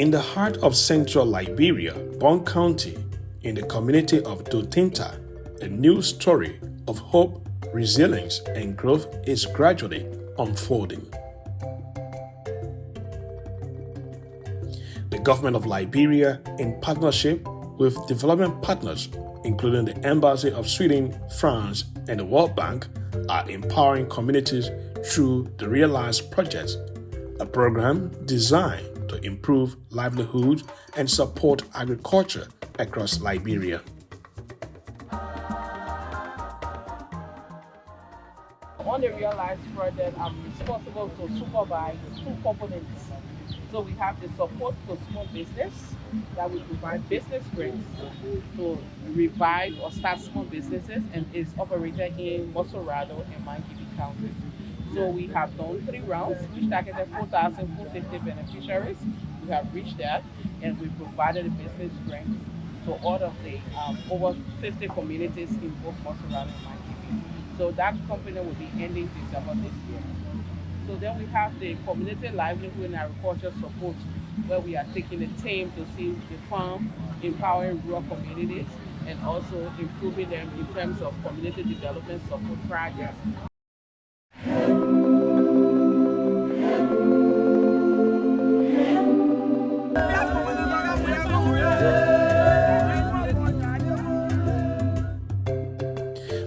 In the heart of central Liberia, Bong County, in the community of Dotinta, a new story of hope, resilience, and growth is gradually unfolding. The government of Liberia, in partnership with development partners, including the Embassy of Sweden, France, and the World Bank, are empowering communities through the Realize Project, a program designed to improve livelihood and support agriculture across Liberia. On the Realize Project, I'm responsible to supervise two components. So we have the support to small business that we provide business grants to revive or start small businesses, and is operated in Mosorado and Mangibi County. So we have done 3 rounds, which targeted 4,450 beneficiaries. We have reached that, and we provided a business grant to all of the over 50 communities in both Mosorado and Mangibi. So that company will be ending December this year. So then we have the community livelihood and agriculture support, where we are taking a team to see the farm, empowering rural communities, and also improving them in terms of community development support projects.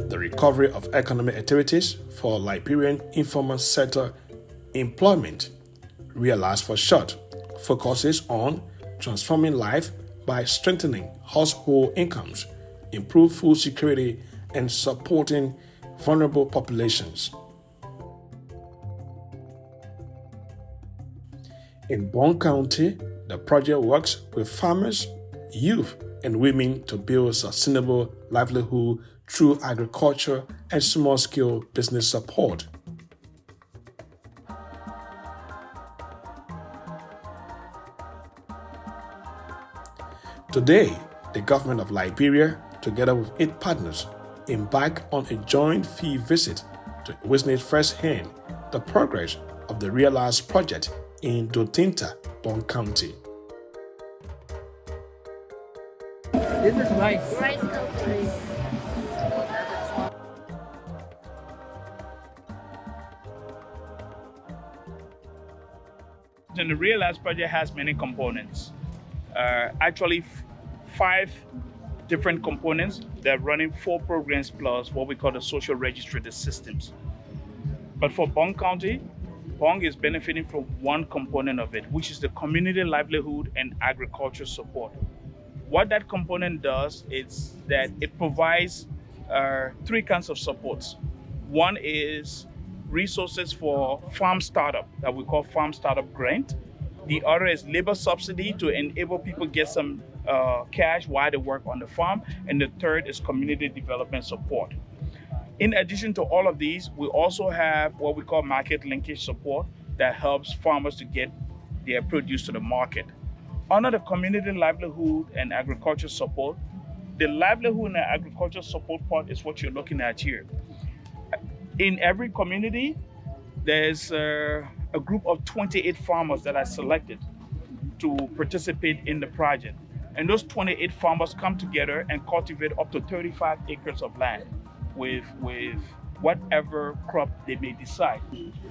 The recovery of economic activities for Liberian informal sector employment, Realize for short, focuses on transforming life by strengthening household incomes, improve food security, and supporting vulnerable populations. In Bong County, the project works with farmers, youth, and women to build sustainable livelihood through agriculture and small-scale business support. Today, the government of Liberia, together with its partners, embark on a joint field visit to witness firsthand the progress of the Realize Project in Dotinta, Bong County. This is rice. Rice company. And the Realize Project has many components. Actually, 5 different components. They're running 4 programs plus what we call the social registry, the systems. But for Bong County, Bong is benefiting from one component of it, which is the community livelihood and agriculture support. What that component does is that it provides 3 kinds of supports. One is resources for farm startup that we call farm startup grant. The other is labor subsidy to enable people get some cash while they work on the farm. And the third is community development support. In addition to all of these, we also have what we call market linkage support that helps farmers to get their produce to the market. Under the community livelihood and agriculture support, the livelihood and agriculture support part is what you're looking at here. In every community, there's a group of 28 farmers that are selected to participate in the project. And those 28 farmers come together and cultivate up to 35 acres of land with whatever crop they may decide.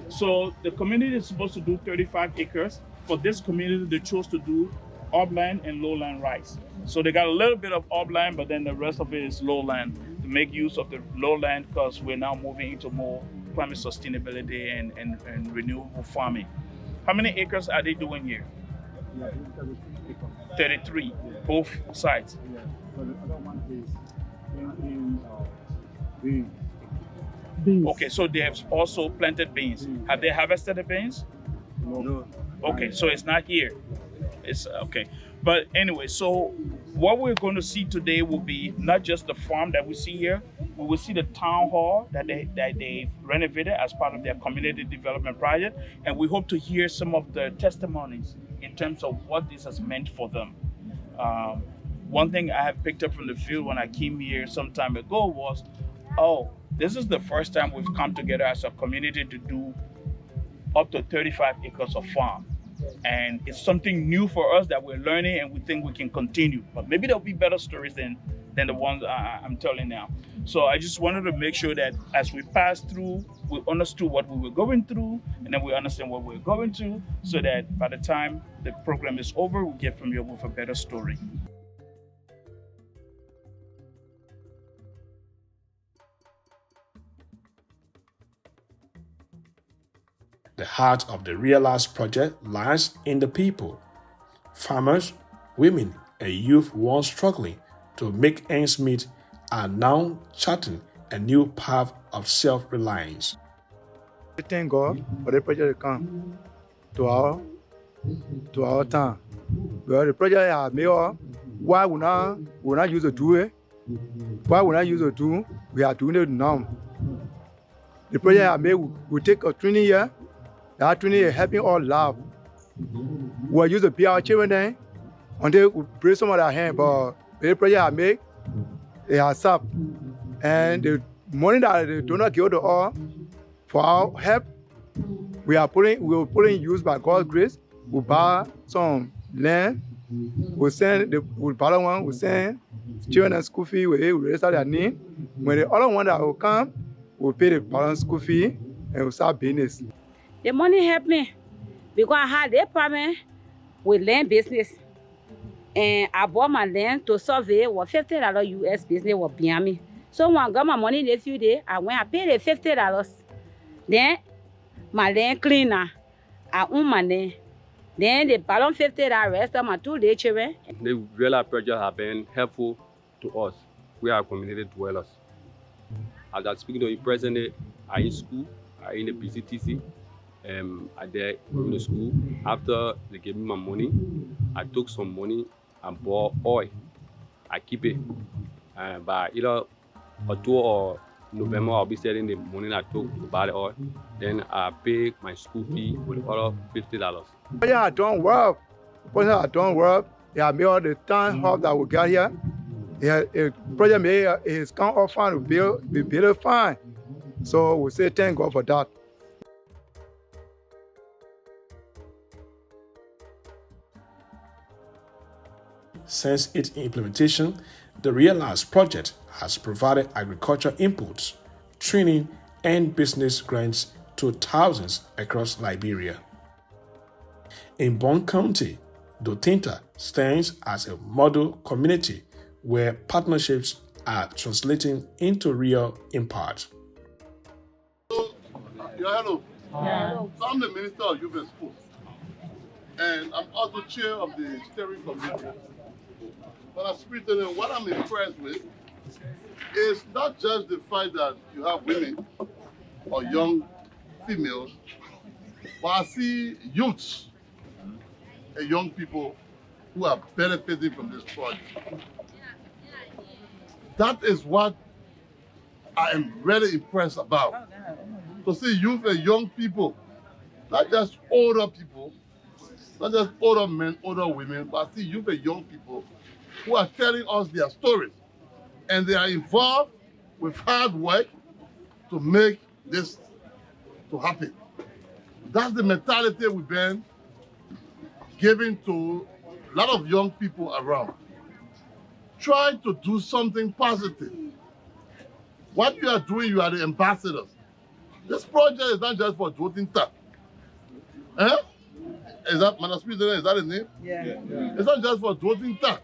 So the community is supposed to do 35 acres. For this community, they chose to do upland and lowland rice. So they got a little bit of upland, but then the rest of it is lowland, to make use of the lowland, because we're now moving into more climate sustainability and renewable farming. How many acres are they doing here? 33, both sides. Yeah, but the other one is planting beans. Beans. Okay, so they have also planted beans. Have they harvested the beans? No. Okay, so it's not here. It's okay. But anyway, so what we're going to see today will be not just the farm that we see here. We will see the town hall that they renovated as part of their community development project, and we hope to hear some of the testimonies in terms of what this has meant for them. One thing I have picked up from the field when I came here some time ago was, oh, this is the first time we've come together as a community to do up to 35 acres of farm. And it's something new for us that we're learning, and we think we can continue. But maybe there'll be better stories than the ones I'm telling now. So I just wanted to make sure that as we pass through, we understood what we were going through, and then we understand what we're going to, so that by the time the program is over, we get familiar with a better story. The heart of the Realize project lies in the people. Farmers, women, and youth once struggling to make ends meet are now charting a new path of self-reliance. Thank God for the project to come to our town. Well, the project has made us why we not use to do it. Why we not use to do, we are doing it now. The project has made we take a 20 year. That 20 is helping all love. We use to be our children then until we break some of their hand, but the project has made it has up. And the money that they do not give to us for our help, we will put in use by God's grace. We buy some land, we buy one, we send children school fee, we register their name. When the other one that will come, we pay the balance school fee and we start business. The money helped me because I had a problem with land business. And I bought my land to survey what $50 US business was behind me. So when I got my money in a few days, I paid the $50. Then my land cleaner, I own my land. Then the balance $50 rest of my 2 day children. The Realize project have been helpful to us. We are community dwellers. As I'm speaking to you presently, I'm in school, I'm in the PCTC. I there going to school. After they gave me my money, I took some money and bought oil. I keep it. By either October or November, I'll be selling the money I took to buy the oil. Then I pay my school fee with other $50. Yeah, I don't work. I don't work. Yeah, made all the time hub that we got here. Yeah, a project made is come off fine. We build it fine. So we say thank God for that. Since its implementation, the Realize project has provided agriculture inputs, training, and business grants to thousands across Liberia. In Bong County, Dotinta stands as a model community where partnerships are translating into real impact. Hello. So I'm the Minister of Youth and Sports, and I'm also chair of the steering committee. But as President, what I'm impressed with is not just the fact that you have women or young females, but I see youths and young people who are benefiting from this project. That is what I am really impressed about. To see youth and young people, not just older people, not just older men, older women, but I see youth and young people who are telling us their stories. And they are involved with hard work to make this to happen. That's the mentality we've been giving to a lot of young people around. Try to do something positive. What you are doing, you are the ambassadors. This project is not just for Dotinta. Eh? Is that Madam Speaker, is that the name? Yeah. It's not just for Dotinta.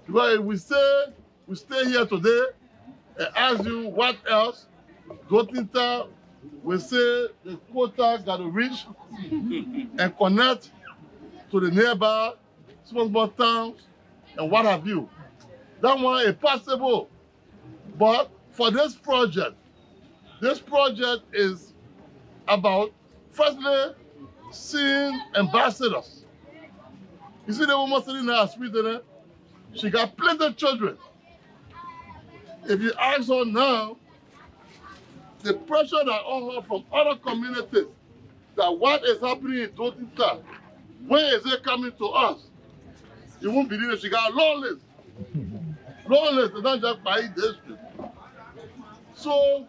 Because we stay here today and ask you what else, Dotinta will say the quota got to reach and connect to the neighbor, small towns, and what have you. That one is possible. But for this project is about, firstly, seeing ambassadors. You see the woman sitting there at Sweden, she got plenty of children. If you ask her now, the pressure that on her from other communities, that what is happening in Dotinta, when is it coming to us? You won't believe it, she got a long list. Long list, it's not just by district. So,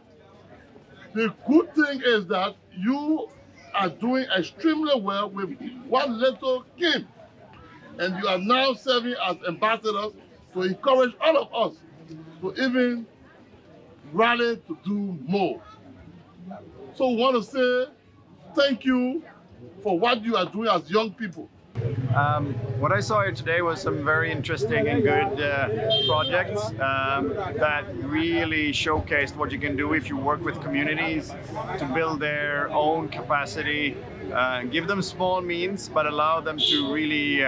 the good thing is that you are doing extremely well with what little came. And you are now serving as ambassadors to encourage all of us to even rally to do more. So we want to say thank you for what you are doing as young people. What I saw here today was some very interesting and good projects that really showcased what you can do if you work with communities to build their own capacity, give them small means, but allow them to really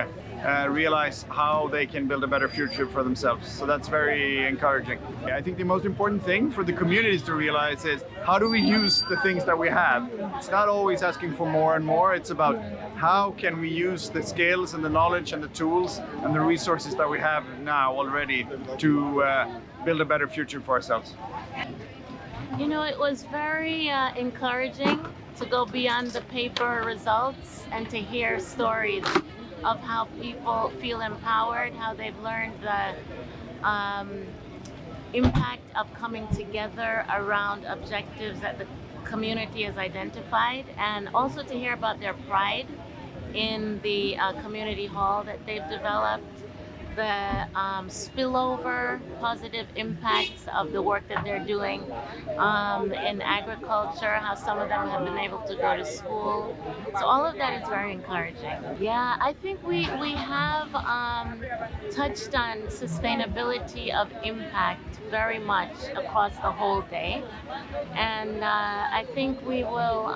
realize how they can build a better future for themselves. So that's very encouraging. I think the most important thing for the communities to realize is how do we use the things that we have? It's not always asking for more and more. It's about how can we use the skills and the knowledge and the tools and the resources that we have now already to build a better future for ourselves. You know, it was very encouraging to go beyond the paper results and to hear stories of how people feel empowered, how they've learned the impact of coming together around objectives that the community has identified, and also to hear about their pride in the community hall that they've developed, the spillover positive impacts of the work that they're doing in agriculture, how some of them have been able to go to school. So all of that is very encouraging. Yeah, I think we have touched on sustainability of impact very much across the whole day. And I think we will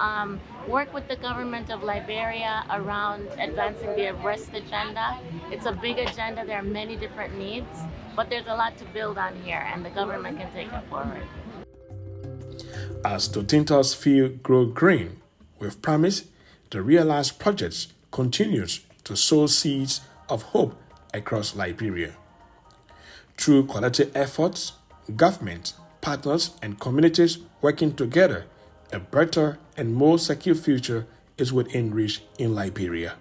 work with the government of Liberia around advancing the arrest agenda. It's a big agenda. There are many different needs, but there's a lot to build on here, and the government can take it forward. As Totinta's field grow green with promise, the Realize projects continues to sow seeds of hope across Liberia. Through collective efforts, government, partners, and communities working together, a better and more secure future is within reach in Liberia.